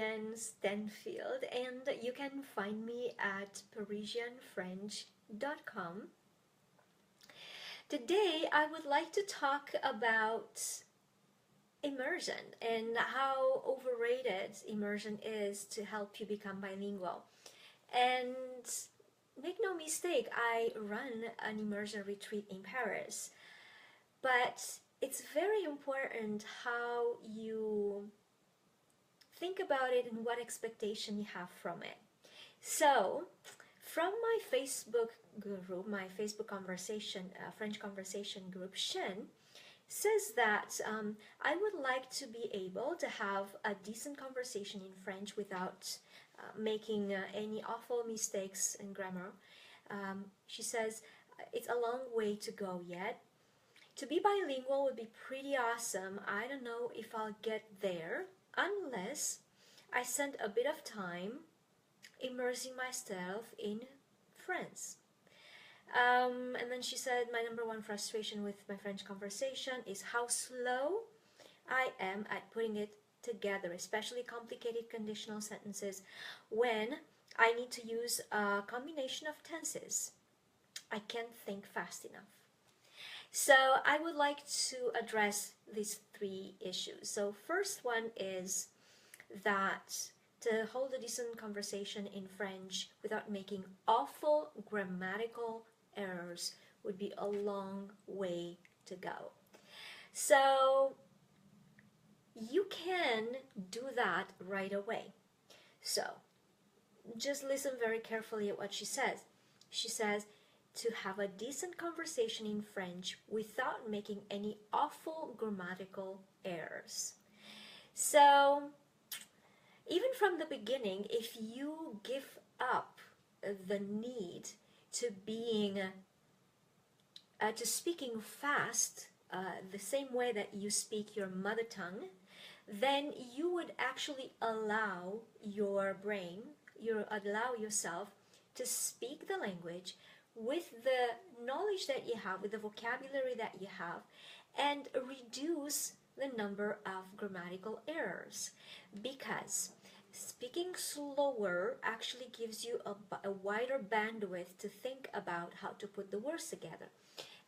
Llyane Stanfield, and you can find me at parisianfrench.com. Today I would like to talk about immersion and how overrated immersion is to help you become bilingual. And make no mistake, I run an immersion retreat in Paris, but it's very important how you think about it and what expectation you have from it. So, from my Facebook group, my Facebook conversation, French conversation group, Shen says that I would like to be able to have a decent conversation in French without making any awful mistakes in grammar. She says it's a long way to go yet. To be bilingual would be pretty awesome. I don't know if I'll get there unless I spend a bit of time immersing myself in France. And then she said, my number one frustration with my French conversation is how slow I am at putting it together, especially complicated conditional sentences when I need to use a combination of tenses. I can't think fast enough. So I would like to address these three issues. So first one is that to hold a decent conversation in French without making awful grammatical errors would be a long way to go. So you can do that right away. So just listen very carefully at what she says. She says to have a decent conversation in French without making any awful grammatical errors. So even from the beginning, if you give up the need to being to speaking fast the same way that you speak your mother tongue, then you would actually allow your brain, allow yourself to speak the language with the knowledge that you have, with the vocabulary that you have, and reduce the number of grammatical errors, because speaking slower actually gives you a wider bandwidth to think about how to put the words together.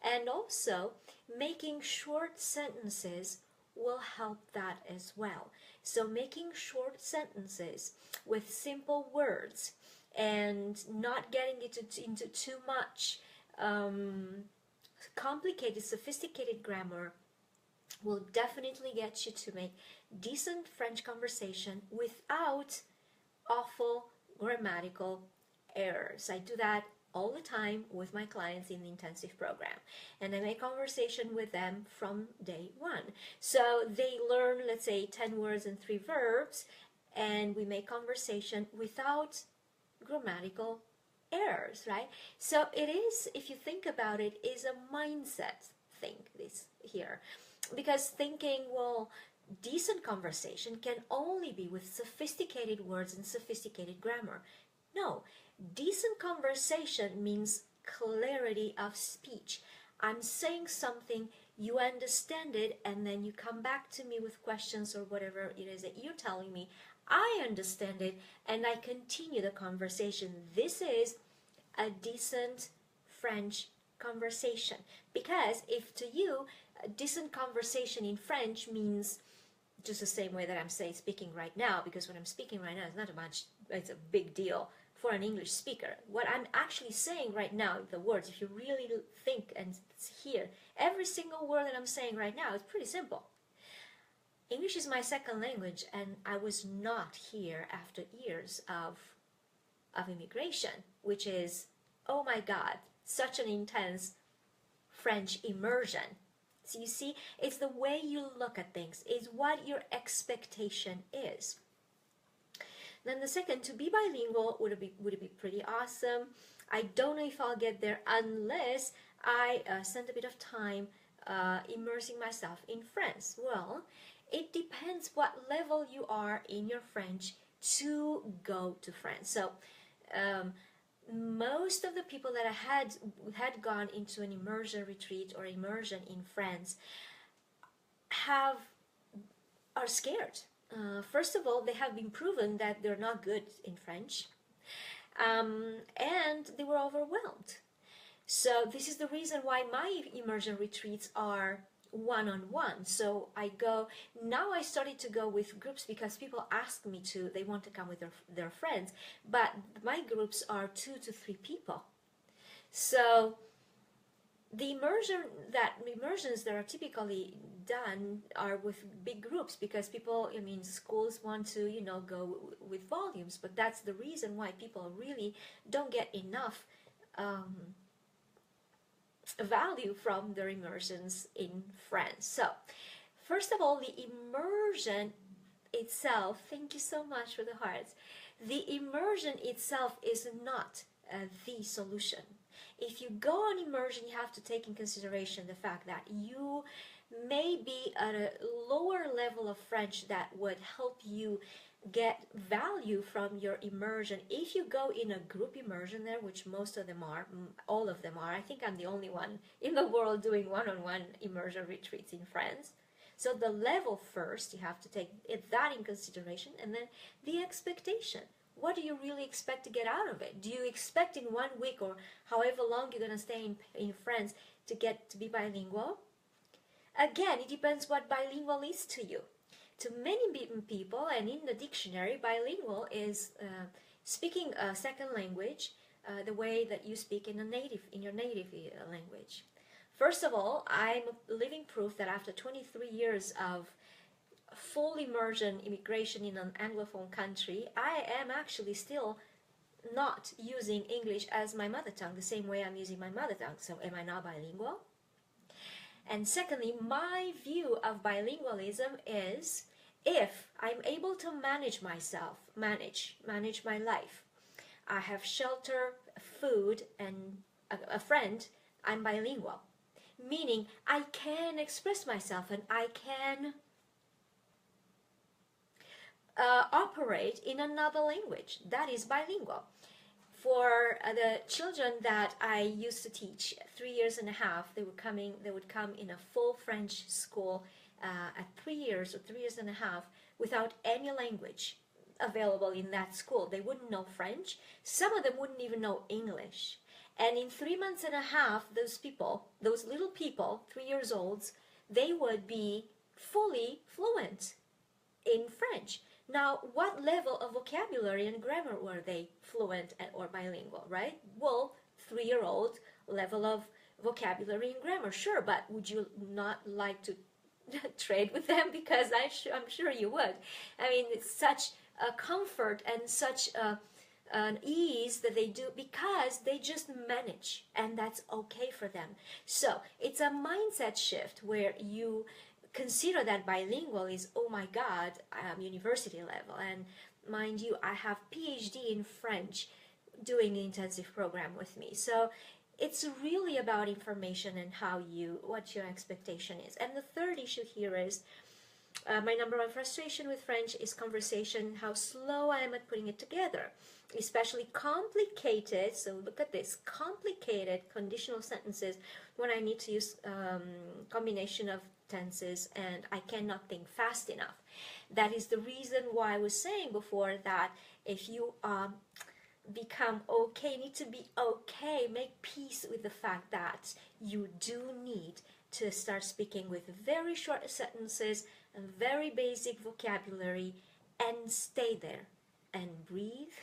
And also, making short sentences will help that as well. So making short sentences with simple words and not getting into too much complicated, sophisticated grammar will definitely get you to make decent French conversation without awful grammatical errors. I do that all the time with my clients in the intensive program, and I make conversation with them from day one. So they learn, let's say, 10 words and 3 verbs, and we make conversation without grammatical errors, right? So it is, if you think about it, is a mindset thing this here. Because thinking, well, decent conversation can only be with sophisticated words and sophisticated grammar. No, decent conversation means clarity of speech. I'm saying something, you understand it, and then you come back to me with questions or whatever it is that you're telling me. I understand it, and I continue the conversation. This is a decent French conversation. Because if to you, a decent conversation in French means just the same way that I'm speaking right now, because when I'm speaking right now, it's a big deal for an English speaker. What I'm actually saying right now, the words, if you really think and hear, every single word that I'm saying right now is pretty simple. English is my second language, and I was not here after years of immigration, which is, oh my God, such an intense French immersion. So you see, it's the way you look at things, is what your expectation is. Then the second, to be bilingual would it be pretty awesome. I don't know if I'll get there unless I spend a bit of time immersing myself in France. Well, it depends what level you are in your French to go to France. So most of the people that I had gone into an immersion retreat or immersion in France are scared. First of all, they have been proven that they're not good in French, and they were overwhelmed. So this is the reason why my immersion retreats are one-on-one. So now I started to go with groups because people ask me to, they want to come with their friends, but my groups are 2 to 3 people. So the immersions that are typically done are with big groups because people, I mean, schools want to, go with volumes, but that's the reason why people really don't get enough value from their immersions in France. So, first of all, the immersion itself, thank you so much for the hearts, the immersion itself is not the solution. If you go on immersion, you have to take in consideration the fact that you may be at a lower level of French that would help you get value from your immersion. If you go in a group immersion there, which most of them are, all of them are, I think I'm the only one in the world doing one-on-one immersion retreats in France. So the level first, you have to take that in consideration, and then the expectation. What do you really expect to get out of it? Do you expect in 1 week or however long you're going to stay in France to get to be bilingual? Again, it depends what bilingual is to you. To many people, and in the dictionary, bilingual is speaking a second language the way that you speak in your native language. First of all, I'm living proof that after 23 years of full immersion immigration in an Anglophone country, I am actually still not using English as my mother tongue the same way I'm using my mother tongue. So am I not bilingual? And secondly, my view of bilingualism is if I'm able to manage myself, manage my life, I have shelter, food, and a friend, I'm bilingual. Meaning I can express myself and I can operate in another language. That is bilingual. For the children that I used to teach, 3 years and a half, they would come in a full French school at 3 years or 3 years and a half without any language available in that school. They wouldn't know French. Some of them wouldn't even know English. And in 3 months and a half, those little people, 3 years olds, they would be fully fluent in French. Now, what level of vocabulary and grammar were they fluent or bilingual, right? Well, 3-year-old level of vocabulary and grammar, sure, but would you not like to trade with them? Because I'm sure you would. I mean, it's such a comfort and such an ease that they do because they just manage, and that's okay for them. So it's a mindset shift where you consider that bilingual is, oh my God, university level. And mind you, I have PhD in French doing the intensive program with me. So it's really about information and what your expectation is. And the third issue here is my number one frustration with French is conversation, how slow I am at putting it together, especially complicated, so look at this, complicated conditional sentences when I need to use combination of tenses and I cannot think fast enough. That is the reason why I was saying before that if you become okay, need to be okay, make peace with the fact that you do need to start speaking with very short sentences and very basic vocabulary and stay there and breathe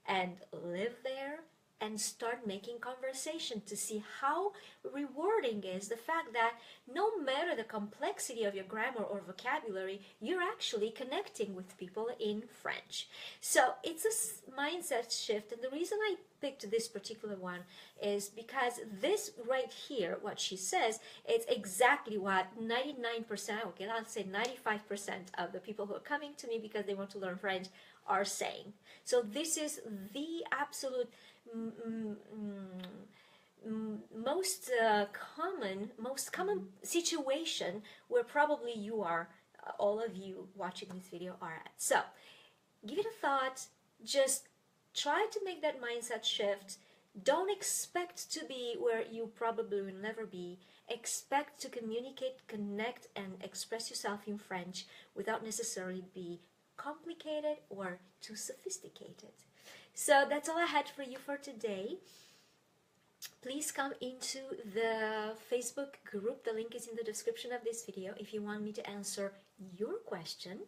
and live there and start making conversation to see how rewarding is the fact that no matter the complexity of your grammar or vocabulary, you're actually connecting with people in French. So it's a mindset shift, and the reason I picked this particular one is because this right here, what she says, it's exactly what 99%, okay, I'll say 95% of the people who are coming to me because they want to learn French are saying. So this is the absolute most common situation where probably you are, all of you watching this video are at. So give it a thought, just try to make that mindset shift, Don't expect to be where you probably will never be. Expect to communicate, connect, and express yourself in French without necessarily be complicated or too sophisticated. So that's all I had for you for today. Please come into the Facebook group. The link is in the description of this video if you want me to answer your question.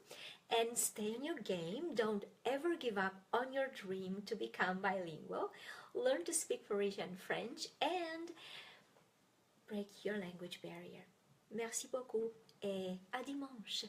And stay on your game. Don't ever give up on your dream to become bilingual. Learn to speak Parisian French and break your language barrier. Merci beaucoup et à dimanche.